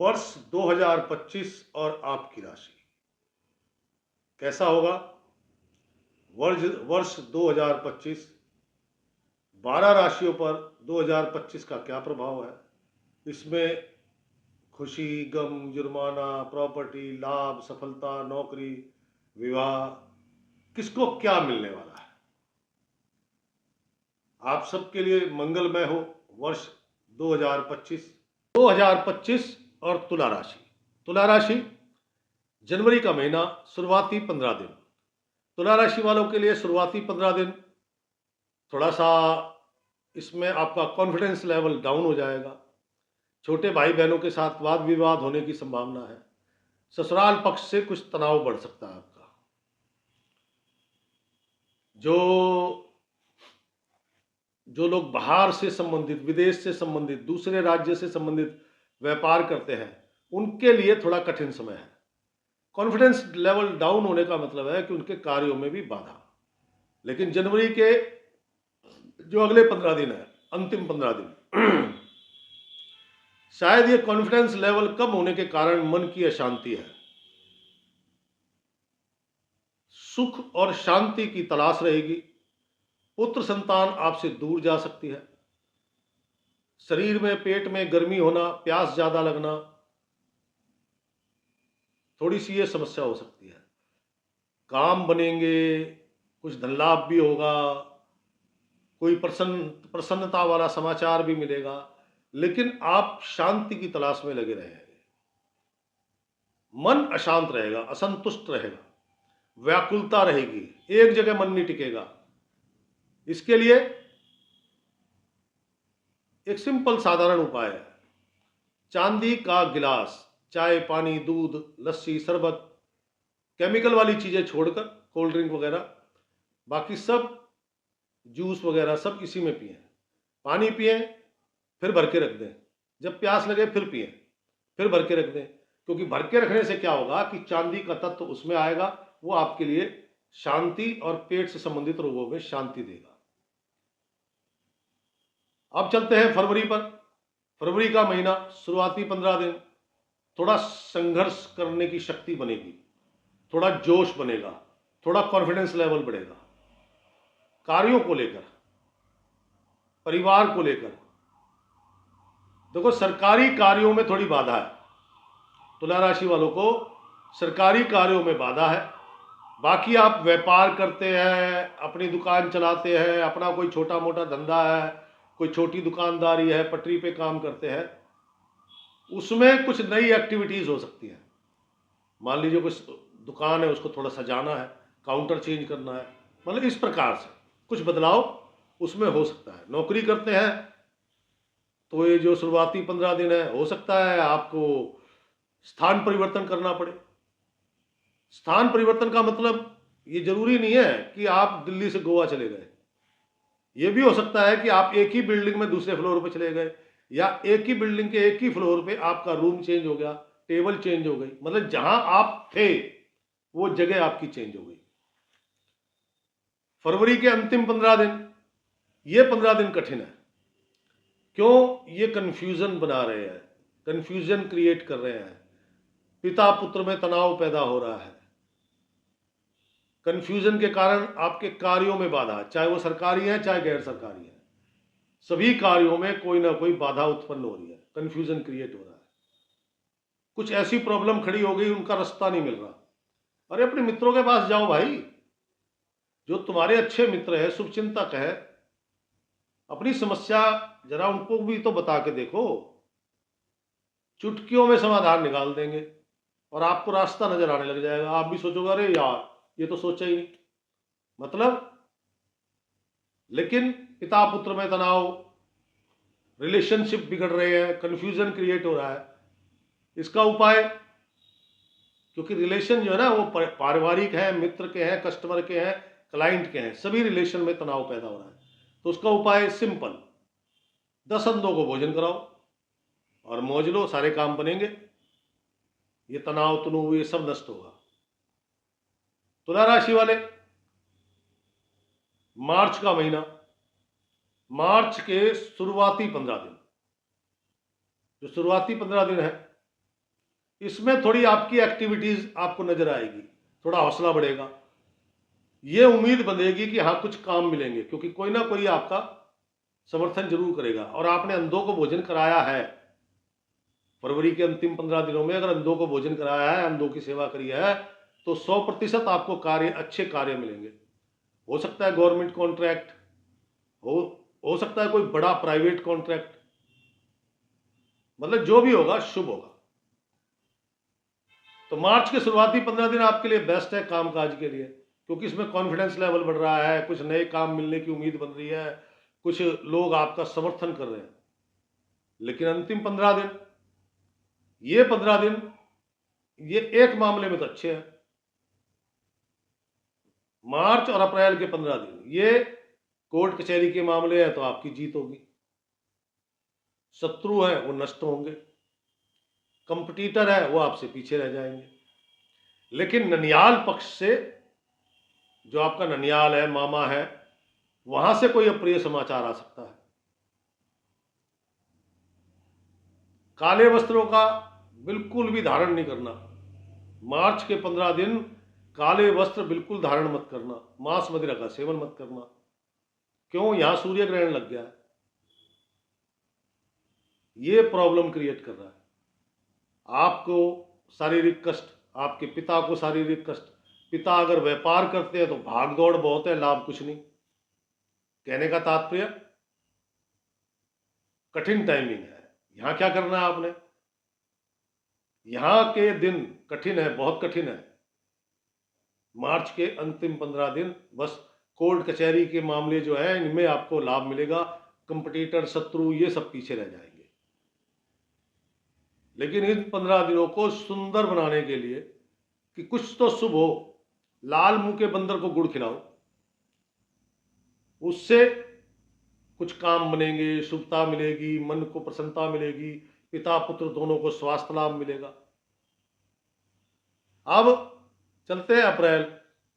वर्ष 2025 और आपकी राशि कैसा होगा? वर्ष वर्ष 2025 12 राशियों पर 2025 का क्या प्रभाव है? इसमें खुशी, गम, जुर्माना, प्रॉपर्टी, लाभ, सफलता, नौकरी, विवाह, किसको क्या मिलने वाला है? आप सबके लिए मंगलमय हो वर्ष 2025। 2025 और तुला राशि। तुला राशि जनवरी का महीना, शुरुआती 15 दिन। तुला राशि वालों के लिए शुरुआती 15 दिन थोड़ा सा इसमें आपका कॉन्फिडेंस लेवल डाउन हो जाएगा। छोटे भाई बहनों के साथ वाद विवाद होने की संभावना है। ससुराल पक्ष से कुछ तनाव बढ़ सकता है आपका। जो लोग बाहर से संबंधित, विदेश से संबंधित, दूसरे राज्य से संबंधित व्यापार करते हैं, उनके लिए थोड़ा कठिन समय है। कॉन्फिडेंस लेवल डाउन होने का मतलब है कि उनके कार्यों में भी बाधा। लेकिन जनवरी के जो अगले 15 दिन है, अंतिम 15 दिन शायद ये कॉन्फिडेंस लेवल कम होने के कारण मन की अशांति है। सुख और शांति की तलाश रहेगी। पुत्र संतान आपसे दूर जा सकती है। शरीर में, पेट में गर्मी होना, प्यास ज्यादा लगना, थोड़ी सी ये समस्या हो सकती है। काम बनेंगे, कुछ धन लाभ भी होगा, कोई प्रसन्नता वाला समाचार भी मिलेगा, लेकिन आप शांति की तलाश में लगे रहेंगे। मन अशांत रहेगा, असंतुष्ट रहेगा, व्याकुलता रहेगी, एक जगह मन नहीं टिकेगा। इसके लिए एक सिंपल साधारण उपाय है। चांदी का गिलास, चाय, पानी, दूध, लस्सी, शरबत, केमिकल वाली चीजें छोड़कर, कोल्ड ड्रिंक वगैरह, बाकी सब जूस वगैरह सब इसी में पिए। पानी पिए, फिर भर के रख दें। जब प्यास लगे फिर पिए, फिर भर के रख दें। क्योंकि भर के रखने से क्या होगा कि चांदी का तत्व उसमें आएगा, वो आपके लिए शांति और पेट से संबंधित रोगों में शांति देगा। अब चलते हैं फरवरी पर। फरवरी का महीना, शुरुआती 15 दिन थोड़ा संघर्ष करने की शक्ति बनेगी, थोड़ा जोश बनेगा, थोड़ा कॉन्फिडेंस लेवल बढ़ेगा। कार्यों को लेकर, परिवार को लेकर, देखो सरकारी कार्यों में थोड़ी बाधा है। तुला राशि वालों को सरकारी कार्यों में बाधा है। बाकी आप व्यापार करते हैं, अपनी दुकान चलाते हैं, अपना कोई छोटा मोटा धंधा है, कोई छोटी दुकानदारी है, पटरी पे काम करते हैं, उसमें कुछ नई एक्टिविटीज हो सकती है। मान लीजिए कुछ दुकान है, उसको थोड़ा सजाना है, काउंटर चेंज करना है, मतलब इस प्रकार से कुछ बदलाव उसमें हो सकता है। नौकरी करते हैं तो ये जो शुरुआती 15 दिन है, हो सकता है आपको स्थान परिवर्तन करना पड़े। स्थान परिवर्तन का मतलब ये जरूरी नहीं है कि आप दिल्ली से गोवा चले गए। ये भी हो सकता है कि आप एक ही बिल्डिंग में दूसरे फ्लोर पे चले गए, या एक ही बिल्डिंग के एक ही फ्लोर पे आपका रूम चेंज हो गया, टेबल चेंज हो गई, मतलब जहां आप थे वो जगह आपकी चेंज हो गई। फरवरी के अंतिम 15 दिन, ये 15 दिन कठिन है। क्यों? ये कंफ्यूजन बना रहे हैं, कंफ्यूजन क्रिएट कर रहे हैं। पिता पुत्र में तनाव पैदा हो रहा है। कंफ्यूजन के कारण आपके कार्यों में बाधा, चाहे वो सरकारी है चाहे गैर सरकारी है, सभी कार्यों में कोई ना कोई बाधा उत्पन्न हो रही है, कंफ्यूजन क्रिएट हो रहा है। कुछ ऐसी प्रॉब्लम खड़ी हो गई, उनका रास्ता नहीं मिल रहा। अरे अपने मित्रों के पास जाओ भाई, जो तुम्हारे अच्छे मित्र है, शुभचिंतक है, अपनी समस्या जरा उनको भी तो बता के देखो। चुटकियों में समाधान निकाल देंगे और आपको रास्ता नजर आने लग जाएगा। आप भी सोचोगे अरे यार ये तो सोचा ही नहीं, मतलब। लेकिन पिता पुत्र में तनाव, रिलेशनशिप बिगड़ रहे हैं, कंफ्यूजन क्रिएट हो रहा है। इसका उपाय, क्योंकि रिलेशन जो है ना वो पारिवारिक है, मित्र के हैं, कस्टमर के हैं, क्लाइंट के हैं, सभी रिलेशन में तनाव पैदा हो रहा है। तो उसका उपाय सिंपल, 10 अंधों को भोजन कराओ और मौज लो, सारे काम बनेंगे, ये तनाव तनुव ये सब नष्ट होगा। तुला राशि वाले, मार्च का महीना, मार्च के शुरुआती 15 दिन, जो शुरुआती 15 दिन है, इसमें थोड़ी आपकी एक्टिविटीज आपको नजर आएगी, थोड़ा हौसला बढ़ेगा, ये उम्मीद बंधेगी कि हाँ कुछ काम मिलेंगे, क्योंकि कोई ना कोई आपका समर्थन जरूर करेगा। और आपने अंधों को भोजन कराया है, फरवरी के अंतिम 15 दिनों में अगर अंधों को भोजन कराया है, अंधों की सेवा करी है, तो 100% आपको कार्य, अच्छे कार्य मिलेंगे। हो सकता है गवर्नमेंट कॉन्ट्रैक्ट हो सकता है कोई बड़ा प्राइवेट कॉन्ट्रैक्ट, मतलब जो भी होगा शुभ होगा। तो मार्च के शुरुआती 15 दिन आपके लिए बेस्ट है कामकाज के लिए, क्योंकि इसमें कॉन्फिडेंस लेवल बढ़ रहा है, कुछ नए काम मिलने की उम्मीद बन रही है, कुछ लोग आपका समर्थन कर रहे हैं। लेकिन अंतिम 15 दिन, ये 15 दिन, ये एक मामले में तो अच्छे हैं, मार्च और अप्रैल के 15 दिन ये कोर्ट कचहरी के मामले हैं तो आपकी जीत होगी, शत्रु है वो नष्ट होंगे, कंपटीटर है वो आपसे पीछे रह जाएंगे। लेकिन ननियाल पक्ष से, जो आपका ननियाल है, मामा है, वहां से कोई अप्रिय समाचार आ सकता है। काले वस्त्रों का बिल्कुल भी धारण नहीं करना, मार्च के 15 दिन काले वस्त्र बिल्कुल धारण मत करना, मांस मदिरा का सेवन मत करना। क्यों? यहां सूर्य ग्रहण लग गया है, ये प्रॉब्लम क्रिएट कर रहा है आपको, शारीरिक कष्ट, आपके पिता को शारीरिक कष्ट। पिता अगर व्यापार करते हैं तो भाग दौड़ बहुत है, लाभ कुछ नहीं। कहने का तात्पर्य, कठिन टाइमिंग है। यहां क्या करना है आपने, यहां के दिन कठिन है, बहुत कठिन है। मार्च के अंतिम 15 दिन बस कोर्ट कचहरी के मामले जो है इनमें आपको लाभ मिलेगा, कंपटीटर, शत्रु, ये सब पीछे रह जाएंगे। लेकिन इन 15 दिनों को सुंदर बनाने के लिए कि कुछ तो शुभ हो, लाल मुंह के बंदर को गुड़ खिलाओ, उससे कुछ काम बनेंगे, शुभता मिलेगी, मन को प्रसन्नता मिलेगी, पिता पुत्र दोनों को स्वास्थ्य लाभ मिलेगा। अब चलते हैं अप्रैल।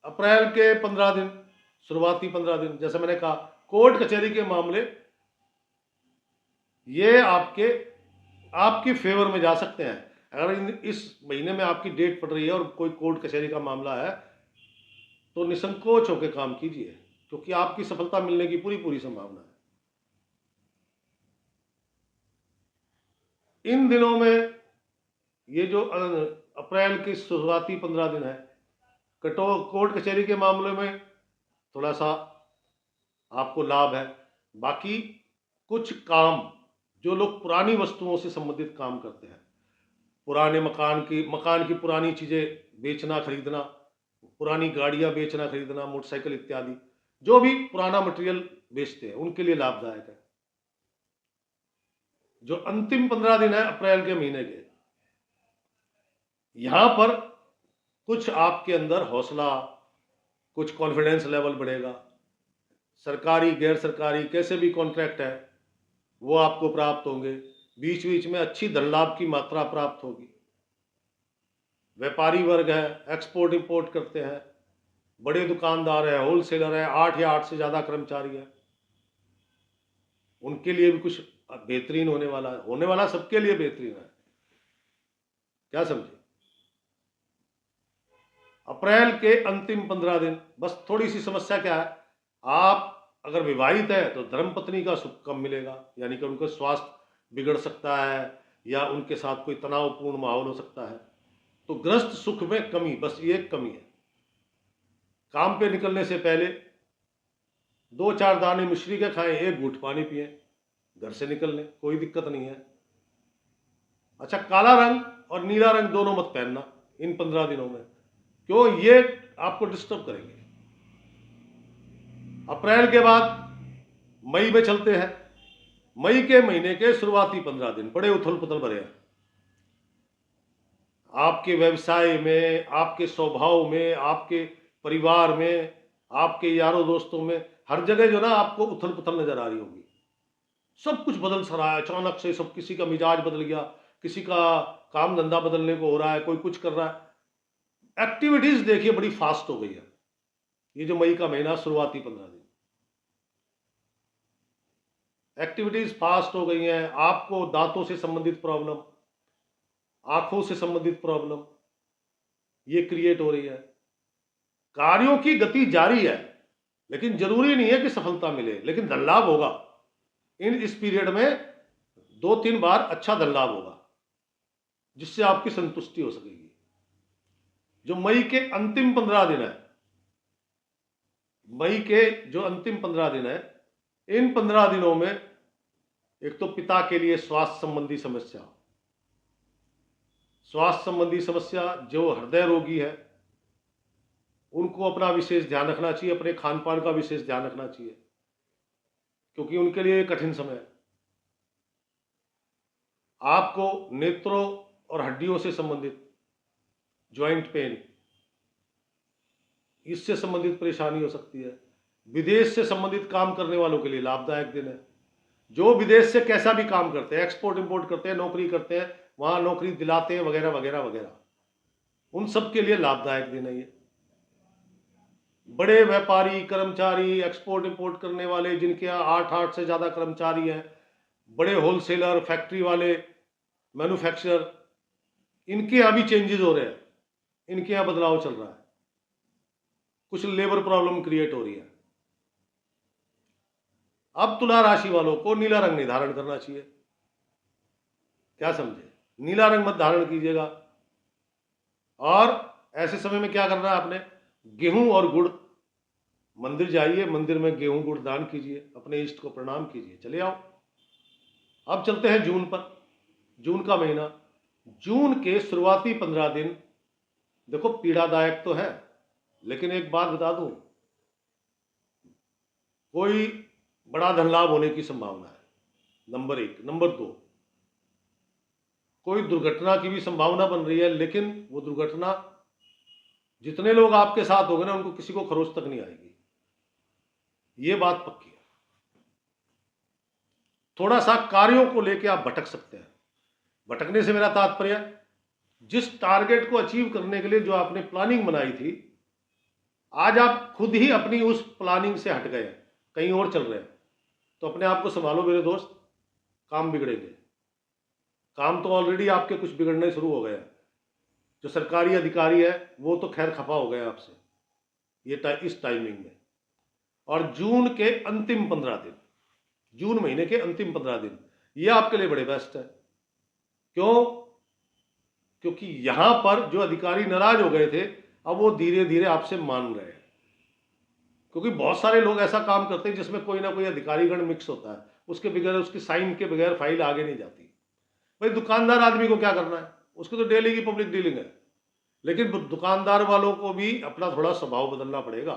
अप्रैल के 15 दिन, शुरुआती 15 दिन, जैसे मैंने कहा कोर्ट कचहरी के मामले ये आपकी फेवर में जा सकते हैं। अगर इस महीने में आपकी डेट पड़ रही है और कोई कोर्ट कचहरी का मामला है तो निसंकोच होकर काम कीजिए, क्योंकि आपकी सफलता मिलने की पूरी पूरी संभावना है। इन दिनों में ये जो अप्रैल के शुरुआती 15 दिन है, कोर्ट कचहरी के मामले में थोड़ा सा आपको लाभ है। बाकी कुछ काम, जो लोग पुरानी वस्तुओं से संबंधित काम करते हैं, पुराने मकान की पुरानी चीजें बेचना खरीदना, पुरानी गाड़ियां बेचना खरीदना, मोटरसाइकिल इत्यादि, जो भी पुराना मटेरियल बेचते हैं उनके लिए लाभदायक है। जो अंतिम 15 दिन है अप्रैल के महीने के, यहां पर कुछ आपके अंदर हौसला, कुछ कॉन्फिडेंस लेवल बढ़ेगा। सरकारी गैर सरकारी कैसे भी कॉन्ट्रैक्ट है वो आपको प्राप्त होंगे, बीच बीच में अच्छी धन लाभ की मात्रा प्राप्त होगी। व्यापारी वर्ग है, एक्सपोर्ट इंपोर्ट करते हैं, बड़े दुकानदार है, होलसेलर है, 8 या 8 से ज्यादा कर्मचारी है, उनके लिए भी कुछ बेहतरीन होने वाला है, होने वाला सबके लिए बेहतरीन है। क्या समझे? अप्रैल के अंतिम 15 दिन बस थोड़ी सी समस्या क्या है, आप अगर विवाहित है तो धर्मपत्नी का सुख कम मिलेगा, यानी कि उनका स्वास्थ्य बिगड़ सकता है या उनके साथ कोई तनावपूर्ण माहौल हो सकता है। तो ग्रस्त सुख में कमी, बस ये एक कमी है। काम पे निकलने से पहले 2-4 दाने मिश्री के खाएं, 1 घूंट पानी पिए, घर से निकलने कोई दिक्कत नहीं है। अच्छा, काला रंग और नीला रंग दोनों मत पहनना इन 15 दिनों में, क्यों? ये आपको डिस्टर्ब करेंगे। अप्रैल के बाद मई में चलते हैं। मई के महीने के शुरुआती 15 दिन बड़े उथल पुथल भरे हैं। आपके व्यवसाय में, आपके स्वभाव में, आपके परिवार में, आपके यारों दोस्तों में, हर जगह जो ना आपको उथल पुथल नजर आ रही होगी। सब कुछ बदल सा रहा है अचानक से, सब, किसी का मिजाज बदल गया, किसी का काम धंधा बदलने को हो रहा है, कोई कुछ कर रहा है। एक्टिविटीज देखिए बड़ी फास्ट हो गई है ये जो मई का महीना शुरुआती 15 दिन, एक्टिविटीज फास्ट हो गई हैं। आपको दांतों से संबंधित प्रॉब्लम, आंखों से संबंधित प्रॉब्लम ये क्रिएट हो रही है। कार्यों की गति जारी है, लेकिन जरूरी नहीं है कि सफलता मिले, लेकिन धन लाभ होगा। इस पीरियड में 2-3 बार अच्छा धन लाभ होगा, जिससे आपकी संतुष्टि हो सकेगी। जो मई के अंतिम 15 दिन है, मई के जो अंतिम 15 दिन है, इन 15 दिनों में एक तो पिता के लिए स्वास्थ्य संबंधी समस्या, जो हृदय रोगी है उनको अपना विशेष ध्यान रखना चाहिए, अपने खान पान का विशेष ध्यान रखना चाहिए, क्योंकि उनके लिए कठिन समय है। आपको नेत्रों और हड्डियों से संबंधित ज्वाइंट पेन, इससे संबंधित परेशानी हो सकती है। विदेश से संबंधित काम करने वालों के लिए लाभदायक दिन है। जो विदेश से कैसा भी काम करते हैं, एक्सपोर्ट इंपोर्ट करते हैं, नौकरी करते हैं, वहां नौकरी दिलाते हैं वगैरह वगैरह वगैरह, उन सब के लिए लाभदायक दिन है ये। बड़े व्यापारी, कर्मचारी, एक्सपोर्ट इंपोर्ट करने वाले, जिनके यहाँ 8 से ज्यादा कर्मचारी हैं, बड़े होलसेलर, फैक्ट्री वाले, मैन्युफैक्चरर, इनके यहाँ भी चेंजेस हो रहे हैं, इनके यहाँ बदलाव चल रहा है। कुछ लेबर प्रॉब्लम क्रिएट हो रही है। अब तुला राशि वालों को नीला रंग नहीं धारण करना चाहिए। क्या समझे? नीला रंग मत धारण कीजिएगा। और ऐसे समय में क्या करना है आपने? गेहूं और गुड़, मंदिर जाइए, मंदिर में गेहूं गुड़ दान कीजिए, अपने इष्ट को प्रणाम कीजिए, चले आओ। अब चलते हैं जून पर। जून का महीना, जून के शुरुआती 15 दिन देखो पीड़ादायक तो है, लेकिन एक बात बता दूं, कोई बड़ा धन लाभ होने की संभावना है, नंबर 1। नंबर 2, कोई दुर्घटना की भी संभावना बन रही है, लेकिन वो दुर्घटना जितने लोग आपके साथ होंगे ना, उनको किसी को खरोच तक नहीं आएगी, ये बात पक्की है। थोड़ा सा कार्यों को लेकर आप भटक सकते हैं। भटकने से मेरा तात्पर्य, जिस टारगेट को अचीव करने के लिए जो आपने प्लानिंग बनाई थी, आज आप खुद ही अपनी उस प्लानिंग से हट गए, कहीं और चल रहे हैं। तो अपने आप को संभालो मेरे दोस्त, काम बिगड़ेंगे। काम तो ऑलरेडी आपके कुछ बिगड़ने शुरू हो गए हैं। जो सरकारी अधिकारी है वो तो खैर खफा हो गए आपसे ये इस टाइमिंग में। और जून के अंतिम 15 दिन, जून महीने के अंतिम 15 दिन ये आपके लिए बड़े बेस्ट है। क्यों? क्योंकि यहां पर जो अधिकारी नाराज हो गए थे, अब वो धीरे धीरे आपसे मान रहे हैं। क्योंकि बहुत सारे लोग ऐसा काम करते हैं जिसमें कोई ना कोई अधिकारीगण मिक्स होता है, उसके बगैर, उसकी साइन के बगैर फाइल आगे नहीं जाती। भाई दुकानदार आदमी को क्या करना है, उसको तो डेली की पब्लिक डीलिंग है, लेकिन दुकानदार वालों को भी अपना थोड़ा स्वभाव बदलना पड़ेगा।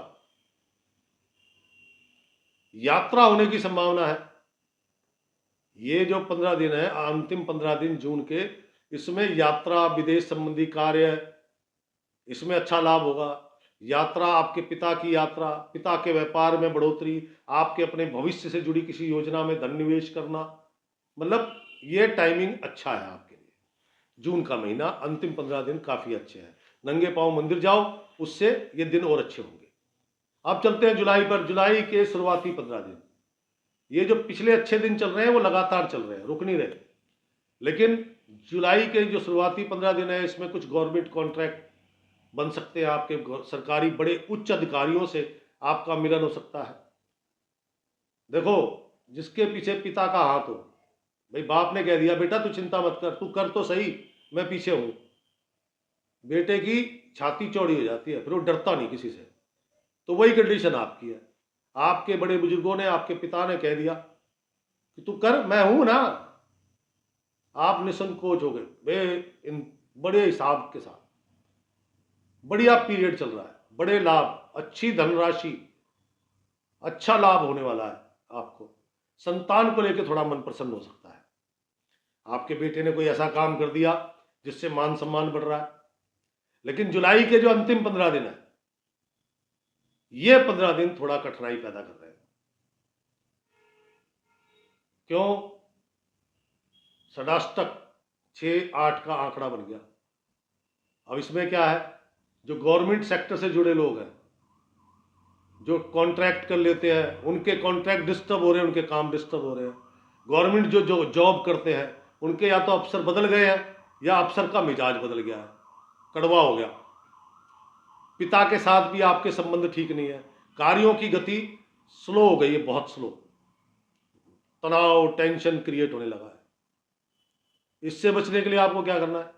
यात्रा होने की संभावना है। ये जो 15 दिन है, अंतिम 15 दिन जून के, इसमें यात्रा, विदेश संबंधी कार्य, इसमें अच्छा लाभ होगा। यात्रा, आपके पिता की यात्रा, पिता के व्यापार में बढ़ोतरी, आपके अपने भविष्य से जुड़ी किसी योजना में धन निवेश करना, मतलब ये टाइमिंग अच्छा है आपके लिए। जून का महीना अंतिम 15 दिन काफी अच्छे हैं। नंगे पांव मंदिर जाओ, उससे ये दिन और अच्छे होंगे। अब चलते हैं जुलाई पर। जुलाई के शुरुआती 15 दिन, ये जो पिछले अच्छे दिन चल रहे हैं वो लगातार चल रहे हैं, रुक नहीं रहे। लेकिन जुलाई के जो शुरुआती 15 दिन है, इसमें कुछ गवर्नमेंट कॉन्ट्रैक्ट बन सकते हैं आपके, सरकारी बड़े उच्च अधिकारियों से आपका मिलन हो सकता है। देखो, जिसके पीछे पिता का हाथ हो, भाई बाप ने कह दिया बेटा तू चिंता मत कर, तू कर तो सही, मैं पीछे हूं, बेटे की छाती चौड़ी हो जाती है, फिर वो डरता नहीं किसी से। तो वही कंडीशन आपकी है। आपके बड़े बुजुर्गों ने, आपके पिता ने कह दिया कि तू कर, मैं हूं ना, आप निसंकोच हो गए। इन बड़े हिसाब के साथ बढ़िया पीरियड चल रहा है, बड़े लाभ, अच्छी धनराशि, अच्छा लाभ होने वाला है आपको। संतान को लेकर थोड़ा मन प्रसन्न हो सकता है। आपके बेटे ने कोई ऐसा काम कर दिया जिससे मान सम्मान बढ़ रहा है। लेकिन जुलाई के जो अंतिम 15 दिन है, ये 15 दिन थोड़ा कठिनाई पैदा कर रहे हैं। क्यों? षडाष्टक 6-8 का आंकड़ा बन गया। अब इसमें क्या है, जो गवर्नमेंट सेक्टर से जुड़े लोग हैं, जो कॉन्ट्रैक्ट कर लेते हैं, उनके कॉन्ट्रैक्ट डिस्टर्ब हो रहे हैं, उनके काम डिस्टर्ब हो रहे हैं। गवर्नमेंट जो जॉब करते हैं, उनके या तो अफसर बदल गए हैं या अफसर का मिजाज बदल गया है, कड़वा हो गया, पिता के साथ भी आपके संबंध ठीक नहीं है, कार्यों की गति स्लो हो गई है, बहुत स्लो, तनाव टेंशन क्रिएट होने लगा है। इससे बचने के लिए आपको क्या करना है?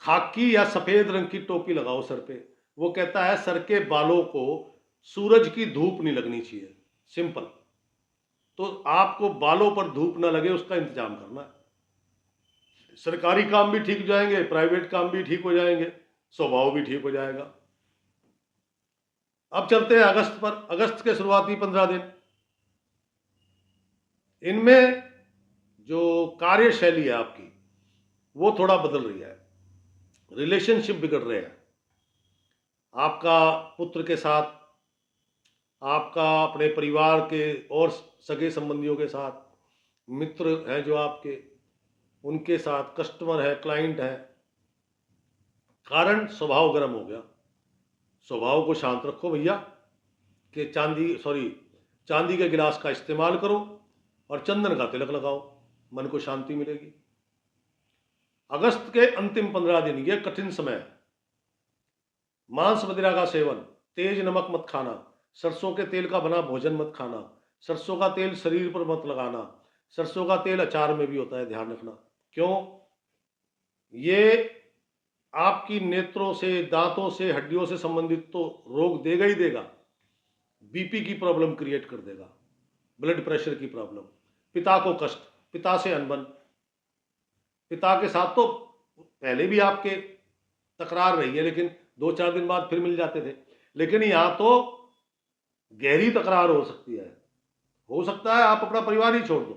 खाकी या सफेद रंग की टोपी लगाओ सर पे। वो कहता है सर के बालों को सूरज की धूप नहीं लगनी चाहिए, सिंपल। तो आपको बालों पर धूप ना लगे उसका इंतजाम करना है। सरकारी काम भी ठीक हो जाएंगे, प्राइवेट काम भी ठीक हो जाएंगे, स्वभाव भी ठीक हो जाएगा। अब चलते हैं अगस्त पर। अगस्त के शुरुआती 15 दिन, इनमें जो कार्यशैली है आपकी वो थोड़ा बदल रही है, रिलेशनशिप बिगड़ रहे हैं आपका पुत्र के साथ, आपका अपने परिवार के और सगे संबंधियों के साथ, मित्र हैं जो आपके, उनके साथ, कस्टमर है, क्लाइंट है। कारण स्वभाव गर्म हो गया। स्वभाव को शांत रखो भैया, कि चांदी के गिलास का इस्तेमाल करो और चंदन का तिलक लगाओ, मन को शांति मिलेगी। अगस्त के अंतिम 15 दिन ये कठिन समय है। मांस मदिरा का सेवन, तेज नमक मत खाना, सरसों के तेल का बना भोजन मत खाना, सरसों का तेल शरीर पर मत लगाना, सरसों का तेल अचार में भी होता है, ध्यान रखना। क्यों? ये आपकी नेत्रों से, दांतों से, हड्डियों से संबंधित तो रोग देगा ही देगा, बीपी की प्रॉब्लम क्रिएट कर देगा, ब्लड प्रेशर की प्रॉब्लम, पिता को कष्ट, पिता से अनबन। पिता के साथ तो पहले भी आपके तकरार रही है, लेकिन 2-4 दिन बाद फिर मिल जाते थे, लेकिन यहां तो गहरी तकरार हो सकती है। हो सकता है आप अपना परिवार ही छोड़ दो।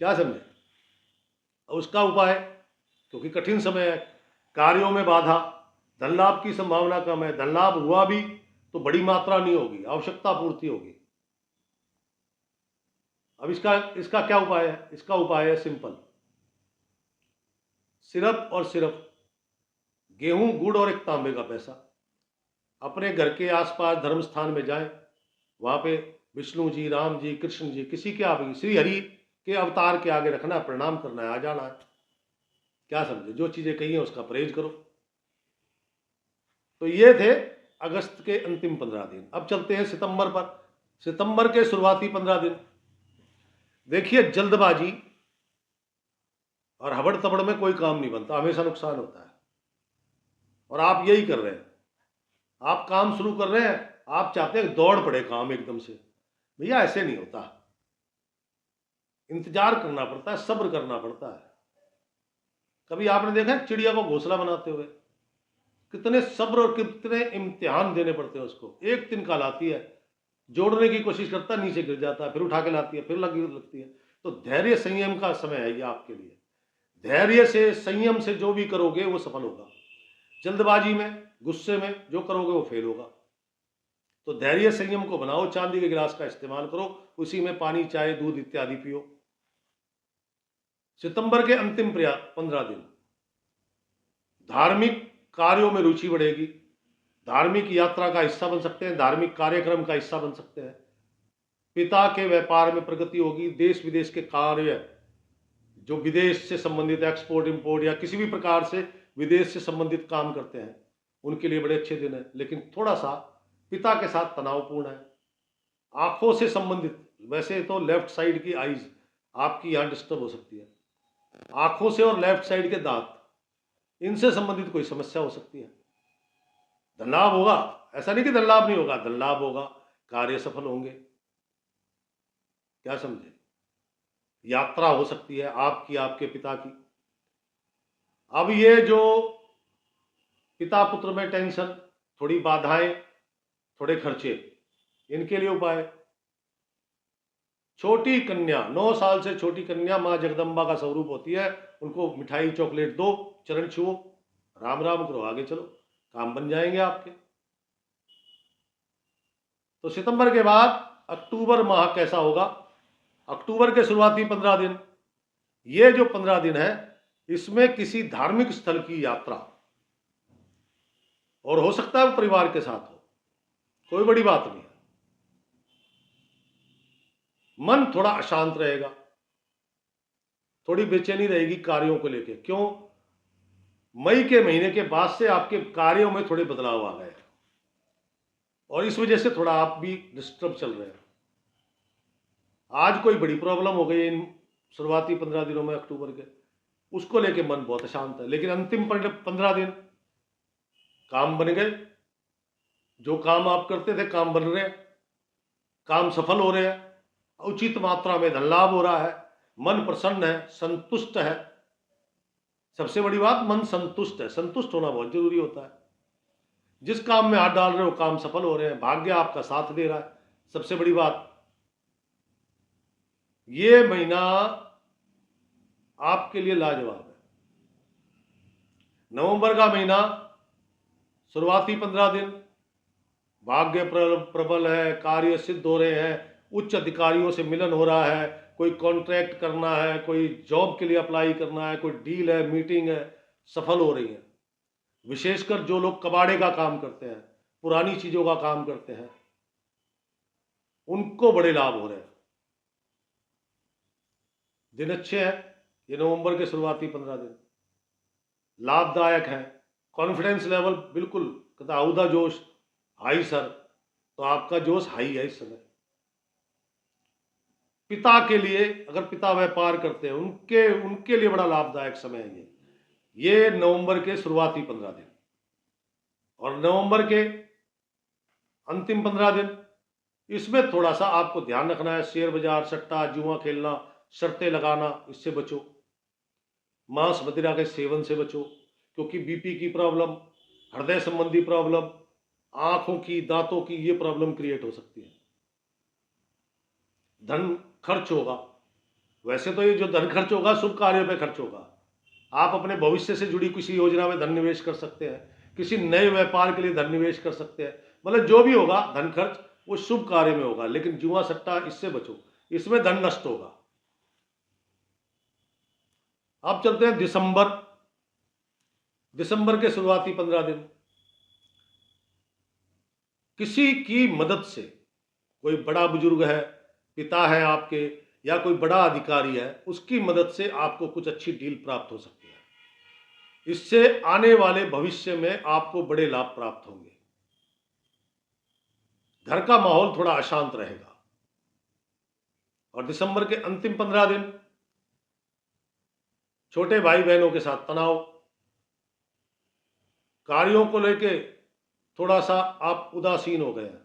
क्या समझे? उसका उपाय, क्योंकि कठिन समय है, कार्यों में बाधा, धन लाभ की संभावना कम है, धन लाभ हुआ भी तो बड़ी मात्रा नहीं होगी, आवश्यकता पूर्ति होगी। अब इसका क्या उपाय है? इसका उपाय है सिंपल, सिर्फ और सिर्फ गेहूं, गुड़ और एक तांबे का पैसा अपने घर के आसपास धर्म स्थान में जाएं, वहां पे विष्णु जी, राम जी, कृष्ण जी, किसी के आप श्री हरि के अवतार के आगे रखना है, प्रणाम करना है, आ जाना है। क्या समझे? जो चीजें कही हैं उसका परहेज करो। तो ये थे अगस्त के अंतिम 15 दिन। अब चलते हैं सितंबर पर। सितंबर के शुरुआती 15 दिन, देखिए जल्दबाजी और हबड़ तबड़ में कोई काम नहीं बनता, हमेशा नुकसान होता है। और आप यही कर रहे हैं, आप काम शुरू कर रहे हैं, आप चाहते हैं दौड़ पड़े काम एकदम से। भैया ऐसे नहीं होता, इंतजार करना पड़ता है, सब्र करना पड़ता है। कभी आपने देखा है चिड़िया को घोंसला बनाते हुए? कितने सब्र और कितने इम्तिहान देने पड़ते हैं उसको। एक दिन का लाती है, जोड़ने की कोशिश करता है, नीचे गिर जाता है, फिर उठा के लाती है, फिर लगती है। तो धैर्य संयम का समय है ये आपके लिए। धैर्य से, संयम से जो भी करोगे वो सफल होगा। जल्दबाजी में, गुस्से में जो करोगे वो फेल होगा। तो धैर्य संयम को बनाओ, चांदी के गिलास का इस्तेमाल करो, उसी में पानी, चाय, दूध इत्यादि पियो। सितंबर के अंतिम 15 दिन, धार्मिक कार्यों में रुचि बढ़ेगी, धार्मिक यात्रा का हिस्सा बन सकते हैं, धार्मिक कार्यक्रम का हिस्सा बन सकते हैं। पिता के व्यापार में प्रगति होगी, देश विदेश के कार्य, जो विदेश से संबंधित एक्सपोर्ट इंपोर्ट या किसी भी प्रकार से विदेश से संबंधित काम करते हैं, उनके लिए बड़े अच्छे दिन है। लेकिन थोड़ा सा पिता के साथ तनावपूर्ण है। आंखों से संबंधित, वैसे तो लेफ्ट साइड की आईज आपकी यहां डिस्टर्ब हो सकती है, आंखों से और लेफ्ट साइड के दांत, इनसे संबंधित कोई समस्या हो सकती है। धन लाभ होगा, ऐसा नहीं कि धन लाभ नहीं होगा, धन लाभ होगा, कार्य सफल होंगे। क्या समझे? यात्रा हो सकती है आपकी, आपके पिता की। अब ये जो पिता पुत्र में टेंशन, थोड़ी बाधाएं, थोड़े खर्चे, इनके लिए उपाय, छोटी कन्या, 9 साल से छोटी कन्या मां जगदम्बा का स्वरूप होती है, उनको मिठाई चॉकलेट दो, चरण छुओ, राम राम करो, आगे चलो, काम बन जाएंगे आपके। तो सितंबर के बाद अक्टूबर माह कैसा होगा? अक्टूबर के शुरुआती 15 दिन, ये जो 15 दिन है, इसमें किसी धार्मिक स्थल की यात्रा, और हो सकता है वो परिवार के साथ हो, कोई बड़ी बात नहीं है। मन थोड़ा अशांत रहेगा, थोड़ी बेचैनी रहेगी कार्यों को लेके। क्यों? मई के महीने के बाद से आपके कार्यों में थोड़े बदलाव आ गए और इस वजह से थोड़ा आप भी डिस्टर्ब चल रहे हैं। आज कोई बड़ी प्रॉब्लम हो गई इन शुरुआती 15 दिनों में अक्टूबर के, उसको लेके मन बहुत अशांत है। लेकिन अंतिम 15 दिन काम बन गए, जो काम आप करते थे काम बन रहे हैं, काम सफल हो रहे हैं, उचित मात्रा में धन लाभ हो रहा है, मन प्रसन्न है, संतुष्ट है। सबसे बड़ी बात, मन संतुष्ट है। संतुष्ट होना बहुत जरूरी होता है। जिस काम में हाथ डाल रहे हो काम सफल हो रहे हैं, भाग्य आपका साथ दे रहा है। सबसे बड़ी बात, ये महीना आपके लिए लाजवाब है। नवंबर का महीना शुरुआती 15 दिन भाग्य प्रबल है, कार्य सिद्ध हो रहे हैं, उच्च अधिकारियों से मिलन हो रहा है, कोई कॉन्ट्रैक्ट करना है, कोई जॉब के लिए अप्लाई करना है, कोई डील है, मीटिंग है, सफल हो रही है। विशेषकर जो लोग कबाड़े का काम करते हैं, पुरानी चीजों का काम करते हैं, उनको बड़े लाभ हो रहे हैं। दिन अच्छे हैं, ये नवंबर के शुरुआती 15 दिन लाभदायक है। कॉन्फिडेंस लेवल बिल्कुल कदाउदा जोश हाई सर, तो आपका जोश हाई है इस समय। पिता के लिए, अगर पिता व्यापार करते हैं, उनके लिए बड़ा लाभदायक समय है ये नवंबर के शुरुआती 15 दिन। और नवंबर के अंतिम 15 दिन, इसमें थोड़ा सा आपको ध्यान रखना है। शेयर बाजार, सट्टा, जुआ खेलना, शर्तें लगाना, इससे बचो। मांस मदिरा के सेवन से बचो, क्योंकि बीपी की प्रॉब्लम, हृदय संबंधी प्रॉब्लम, आंखों की, दांतों की ये प्रॉब्लम क्रिएट हो सकती है। धन खर्च होगा। वैसे तो ये जो धन खर्च होगा शुभ कार्यों पे खर्च होगा। आप अपने भविष्य से जुड़ी किसी योजना में धन निवेश कर सकते हैं, किसी नए व्यापार के लिए धन निवेश कर सकते हैं। मतलब जो भी होगा धन खर्च वो शुभ कार्य में होगा। लेकिन जुआ सट्टा, इससे बचो, इसमें धन नष्ट होगा। अब चलते हैं दिसंबर के शुरुआती 15 दिन। किसी की मदद से, कोई बड़ा बुजुर्ग है, पिता है आपके, या कोई बड़ा अधिकारी है, उसकी मदद से आपको कुछ अच्छी डील प्राप्त हो सकती है। इससे आने वाले भविष्य में आपको बड़े लाभ प्राप्त होंगे। घर का माहौल थोड़ा अशांत रहेगा। और दिसंबर के अंतिम 15 दिन छोटे भाई बहनों के साथ तनाव, कार्यों को लेके थोड़ा सा आप उदासीन हो गए हैं।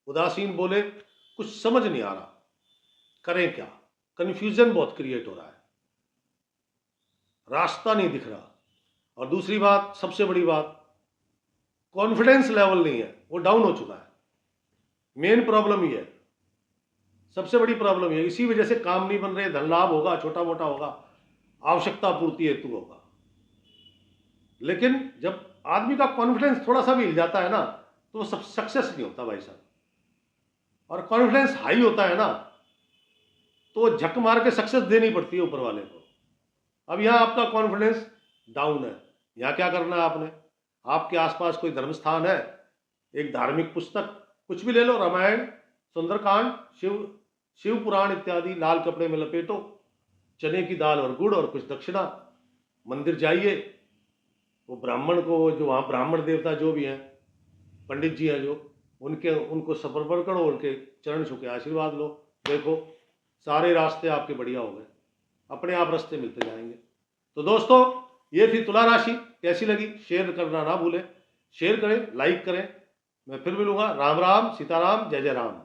उदासीन बोले, कुछ समझ नहीं आ रहा करें क्या, कंफ्यूजन बहुत क्रिएट हो रहा है, रास्ता नहीं दिख रहा। और दूसरी बात, सबसे बड़ी बात, कॉन्फिडेंस लेवल नहीं है, वो डाउन हो चुका है। मेन प्रॉब्लम ये है, सबसे बड़ी प्रॉब्लम ये। इसी वजह से काम नहीं बन रहे। धन लाभ होगा, छोटा मोटा होगा, आवश्यकता पूर्ति हेतु होगा। लेकिन जब आदमी का कॉन्फिडेंस थोड़ा सा भी हिल जाता है ना, तो वो सब सक्सेस नहीं होता भाई साहब। और कॉन्फिडेंस हाई होता है ना, तो झक मार के सक्सेस देनी पड़ती है ऊपर वाले को। अब यहां आपका कॉन्फिडेंस डाउन है। यहां क्या करना है आपने, आपके आसपास कोई धर्म स्थान है, एक धार्मिक पुस्तक कुछ भी ले लो, रामायण, सुंदरकांड, शिव पुराण इत्यादि, लाल कपड़े में लपेटो, चने की दाल और गुड़ और कुछ दक्षिणा, मंदिर जाइए, वो ब्राह्मण को, जो वहाँ ब्राह्मण देवता जो भी हैं, पंडित जी हैं जो, उनको समर्पण करो, उनके चरण छू के आशीर्वाद लो। देखो सारे रास्ते आपके बढ़िया हो गए, अपने आप रास्ते मिलते जाएंगे। तो दोस्तों, ये थी तुला राशि। कैसी लगी शेयर करना ना भूलें, शेयर करें, लाइक करें। मैं फिर मिलूंगा। राम राम, सीताराम, जय जय राम।